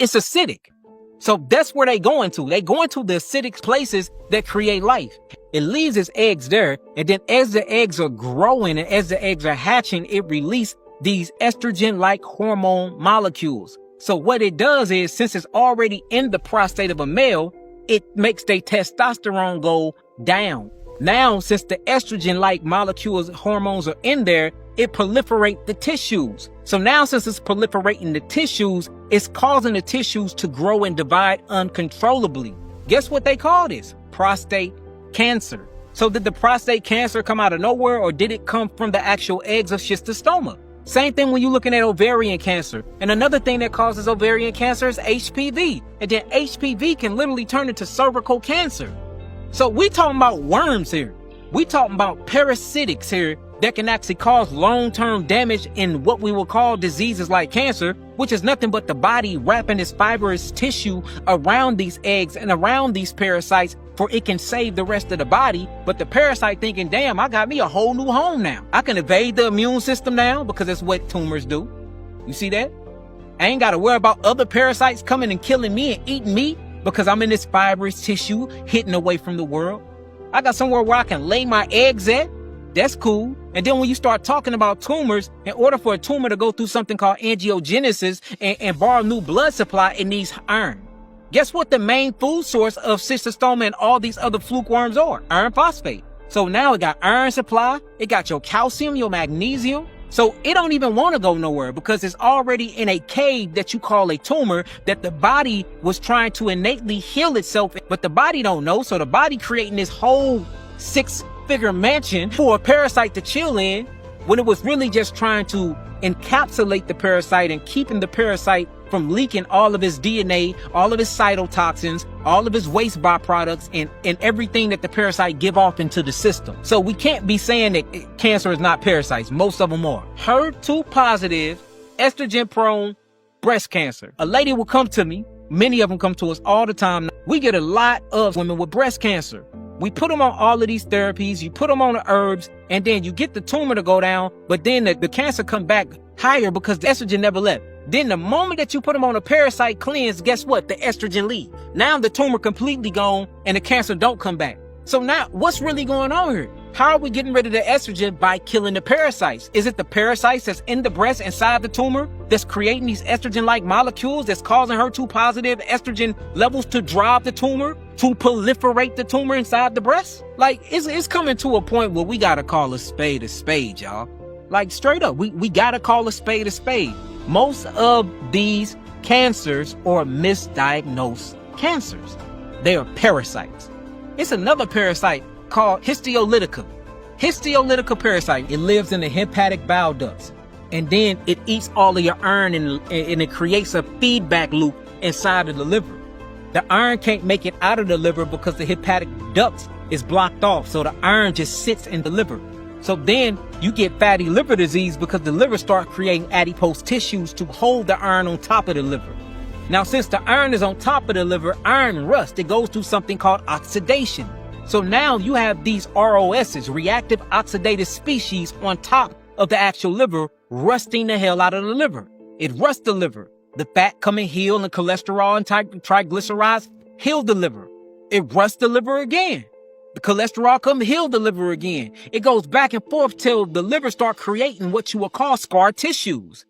It's acidic. So that's where they go into. They go into the acidic places that create life. It leaves its eggs there, and then as the eggs are growing and as the eggs are hatching, it releases these estrogen-like hormone molecules. So what it does is, since it's already in the prostate of a male, it makes their testosterone go down. Now, since the estrogen-like molecules, hormones are in there, it proliferates the tissues. So now, since it's proliferating the tissues, it's causing the tissues to grow and divide uncontrollably. Guess what they call this? Prostate cancer. So did the prostate cancer come out of nowhere, or did it come from the actual eggs of schistosoma? Same thing when you're looking at ovarian cancer. And another thing that causes ovarian cancer is HPV. And then HPV can literally turn into cervical cancer. So we talking about worms here. We talking about parasitics here that can actually cause long-term damage in what we will call diseases like cancer, which is nothing but the body wrapping its fibrous tissue around these eggs and around these parasites for it can save the rest of the body. But the parasite thinking, damn, I got me a whole new home now. I can evade the immune system now, because that's what tumors do. You see that? I ain't got to worry about other parasites coming and killing me and eating me because I'm in this fibrous tissue hidden away from the world. I got somewhere where I can lay my eggs at. That's cool. And then when you start talking about tumors, in order for a tumor to go through something called angiogenesis and borrow new blood supply, it needs iron. Guess what the main food source of schistosoma and all these other fluke worms are? Iron phosphate. So now it got iron supply, it got your calcium, your magnesium. So it don't even want to go nowhere because it's already in a cave that you call a tumor that the body was trying to innately heal itself, but the body don't know. So the body creating this whole six-figure mansion for a parasite to chill in when it was really just trying to encapsulate the parasite and keeping the parasite from leaking all of his DNA, all of his cytotoxins, all of his waste byproducts, and everything that the parasite give off into the system. So we can't be saying that cancer is not parasites. Most of them are. HER2 positive, estrogen prone breast cancer. A lady will come to me. Many of them come to us all the time. We get a lot of women with breast cancer. We put them on all of these therapies. You put them on the herbs, and then you get the tumor to go down, but then the cancer come back higher because the estrogen never left. Then the moment that you put them on a parasite cleanse, guess what? The estrogen leave. Now the tumor completely gone and the cancer don't come back. So now what's really going on here? How are we getting rid of the estrogen? By killing the parasites. Is it the parasites that's in the breast inside the tumor that's creating these estrogen-like molecules that's causing HER2 positive estrogen levels to drive the tumor, to proliferate the tumor inside the breast? Like, it's coming to a point where we gotta call a spade, y'all. Like, straight up, we gotta call a spade a spade. Most of these cancers are misdiagnosed cancers. They are parasites. It's another parasite called histolytica. Histolytica parasite. It lives in the hepatic bile ducts. And then it eats all of your iron and it creates a feedback loop inside of the liver. The iron can't make it out of the liver because the hepatic duct is blocked off. So the iron just sits in the liver. So then you get fatty liver disease because the liver starts creating adipose tissues to hold the iron on top of the liver. Now, since the iron is on top of the liver, iron rust, it goes through something called oxidation. So now you have these ROSs, reactive oxidative species, on top of the actual liver, rusting the hell out of the liver. It rusts the liver. The fat come and heal, and cholesterol and triglycerides heal the liver. It rusts the liver again. The cholesterol come heal the liver again. It goes back and forth till the liver start creating what you will call scar tissues.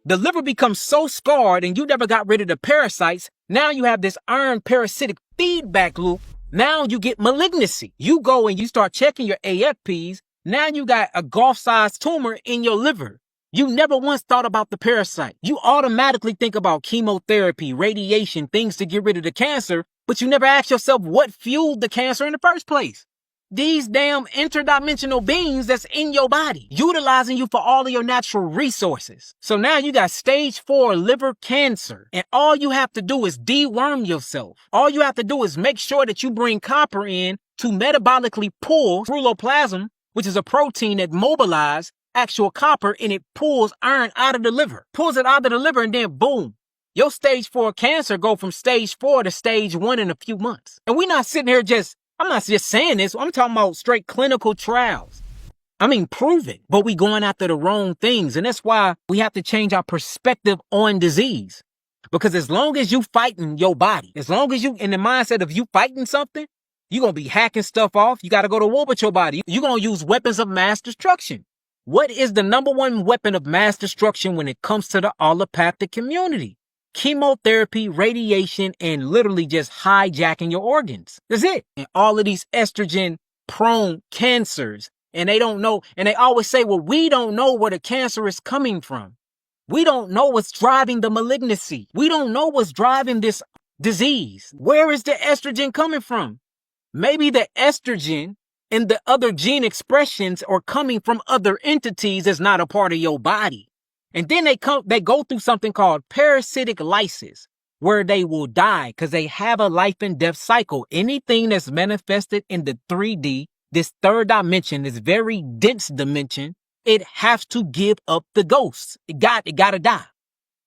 The liver becomes so scarred and you never got rid of the parasites. Now you have this iron parasitic feedback loop. Now you get malignancy. You go and you start checking your AFPs. Now you got a golf-sized tumor in your liver. You never once thought about the parasite. You automatically think about chemotherapy, radiation, things to get rid of the cancer, but you never ask yourself what fueled the cancer in the first place. These damn interdimensional beings that's in your body, utilizing you for all of your natural resources. So now you got stage 4 liver cancer, and all you have to do is deworm yourself. All you have to do is make sure that you bring copper in to metabolically pull ceruloplasmin, which is a protein that mobilizes actual copper, and it pulls iron out of the liver. Pulls it out of the liver, and then boom. Your stage 4 cancer go from stage 4 to stage 1 in a few months. And we're not sitting here I'm not just saying this. I'm talking about straight clinical trials. I mean, prove it. But we going after the wrong things. And that's why we have to change our perspective on disease. Because as long as you fighting your body, as long as you in the mindset of you fighting something, you're going to be hacking stuff off. You got to go to war with your body. You're going to use weapons of mass destruction. What is the number one weapon of mass destruction when it comes to the allopathic community? Chemotherapy, radiation, and literally just hijacking your organs. That's it. And all of these estrogen prone cancers. And they don't know. And they always say, well, we don't know where the cancer is coming from. We don't know what's driving the malignancy. We don't know what's driving this disease. Where is the estrogen coming from? Maybe the estrogen and the other gene expressions are coming from other entities that's not a part of your body. And then they go through something called parasitic lysis, where they will die because they have a life and death cycle. Anything that's manifested in the 3D, this third dimension, this very dense dimension, it has to give up the ghosts. It got to die.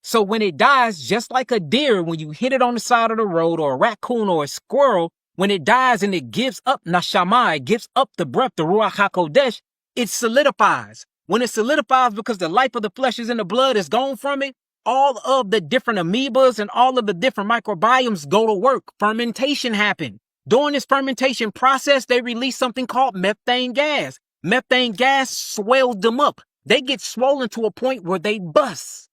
So when it dies, just like a deer, when you hit it on the side of the road, or a raccoon or a squirrel, when it dies and it gives up nashama, it gives up the breath, the ruach hakodesh, it solidifies. When it solidifies, because the life of the flesh is in the blood, is gone from it, all of the different amoebas and all of the different microbiomes go to work. Fermentation happens. During this fermentation process, they release something called methane gas. Methane gas swells them up. They get swollen to a point where they bust.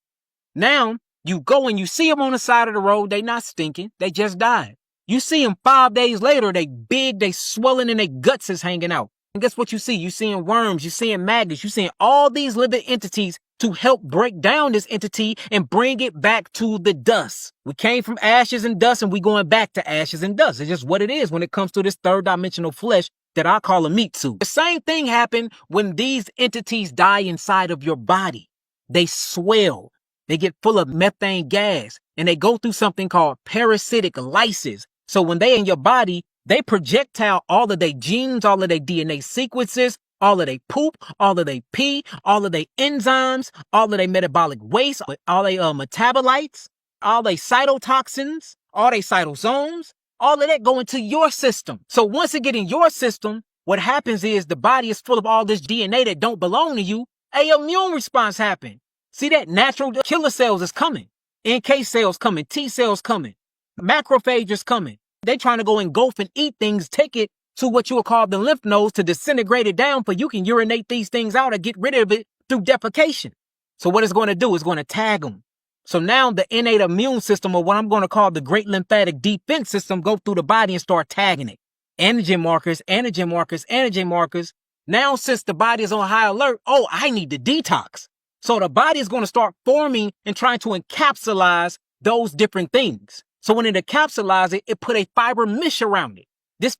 Now, you go and you see them on the side of the road. They not stinking. They just died. You see them 5 days later. They big, they swelling, and their guts is hanging out. And guess what you see? You seeing worms. You seeing maggots. You seeing all these living entities to help break down this entity and bring it back to the dust. We came from ashes and dust, and we going back to ashes and dust. It's just what it is when it comes to this third dimensional flesh that I call a meat suit. The same thing happened when these entities die inside of your body. They swell. They get full of methane gas, and they go through something called parasitic lysis. So when they in your body, they projectile all of their genes, all of their DNA sequences, all of their poop, all of their pee, all of their enzymes, all of their metabolic waste, all their metabolites, all their cytotoxins, all their cytosomes, all of that go into your system. So once it get in your system, what happens is the body is full of all this DNA that don't belong to you. A immune response happen. See that natural killer cells is coming. NK cells coming, T cells coming, macrophages coming. They trying to go engulf and eat things, take it to what you would call the lymph nodes to disintegrate it down, for you can urinate these things out or get rid of it through defecation. So what it's going to do is going to tag them. So now the innate immune system, or what I'm going to call the great lymphatic defense system, go through the body and start tagging it. Antigen markers, antigen markers, antigen markers. Now, since the body is on high alert, oh, I need to detox. So the body is going to start forming and trying to encapsulize those different things. So when it encapsulizes it, it put a fiber mesh around it.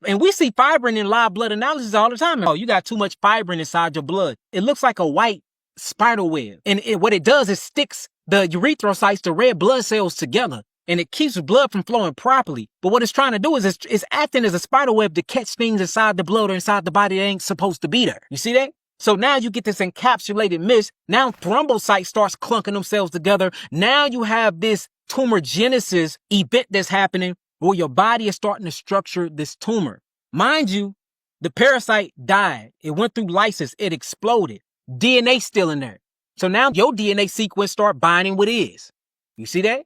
And we see fibrin in live blood analysis all the time. Oh, you got too much fibrin inside your blood. It looks like a white spider web. And what it does is sticks the erythrocytes, the red blood cells, together. And it keeps blood from flowing properly. But what it's trying to do is it's acting as a spider web to catch things inside the blood or inside the body that ain't supposed to be there. You see that? So now you get this encapsulated mist. Now thrombocytes starts clunking themselves together. Now you have this tumor genesis event that's happening where your body is starting to structure this tumor. Mind you, the parasite died. It went through lysis. It exploded. DNA still in there. So now your DNA sequence start binding what is. You see that?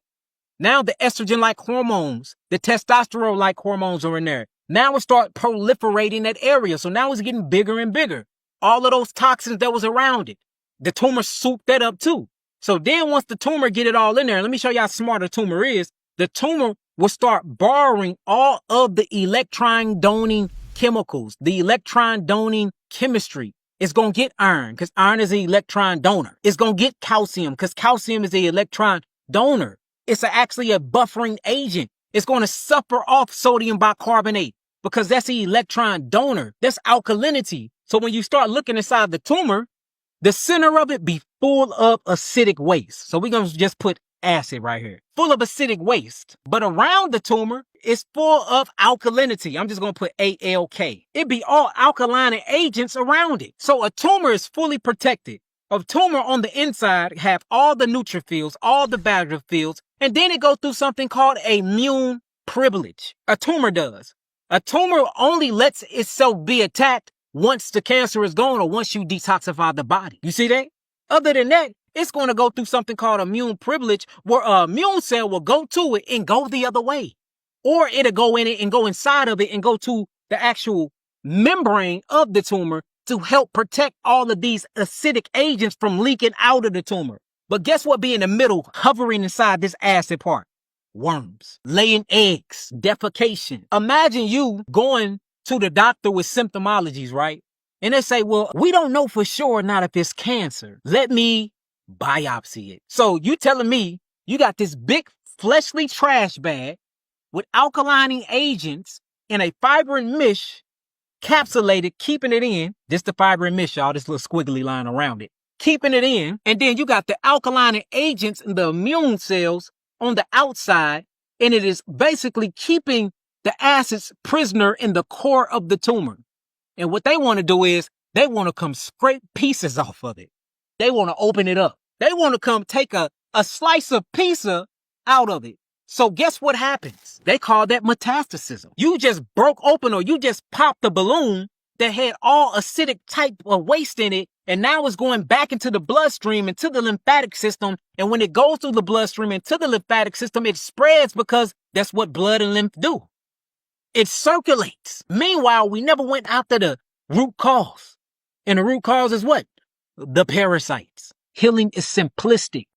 Now the estrogen-like hormones, the testosterone-like hormones are in there. Now it start proliferating that area. So now it's getting bigger and bigger. All of those toxins that was around it, the tumor souped that up too. So then once the tumor get it all in there, let me show you how smart a tumor is. The tumor will start borrowing all of the electron-doning chemicals, the electron-doning chemistry. It's going to get iron because iron is an electron donor. It's going to get calcium because calcium is an electron donor. It's actually a buffering agent. It's going to suffer off sodium bicarbonate because that's the electron donor. That's alkalinity. So when you start looking inside the tumor, the center of it be full of acidic waste. So we're going to just put acid right here. Full of acidic waste. But around the tumor, it's full of alkalinity. I'm just going to put ALK. It be all alkaline agents around it. So a tumor is fully protected. A tumor on the inside have all the neutrophils, all the basophils, and then it goes through something called immune privilege. A tumor does. A tumor only lets itself be attacked once the cancer is gone or once you detoxify the body. You see that? Other than that, It's going to go through something called immune privilege, where an immune cell will go to it and go the other way. Or it'll go in it and go inside of it and go to the actual membrane of the tumor to help protect all of these acidic agents from leaking out of the tumor. But guess what be in the middle, hovering inside this acid part? Worms, laying eggs, defecation. Imagine you going to the doctor with symptomologies, right? And they say, well, we don't know for sure not if it's cancer. Let me biopsy it. So you telling me you got this big fleshly trash bag with alkalining agents in a fibrin mesh, capsulated, keeping it in. This the fibrin mesh, y'all, this little squiggly line around it. Keeping it in. And then you got the alkalining agents in the immune cells on the outside. And it is basically keeping the acids prisoner in the core of the tumor. And what they want to do is they want to come scrape pieces off of it. They want to open it up. They want to come take a slice of pizza out of it. So guess what happens? They call that metastasis. You just broke open, or you just popped a balloon that had all acidic type of waste in it, and now it's going back into the bloodstream, into the lymphatic system. And when it goes through the bloodstream into the lymphatic system, it spreads, because that's what blood and lymph do. It circulates. Meanwhile, we never went after the root cause. And the root cause is what? The parasites. Healing is simplistic.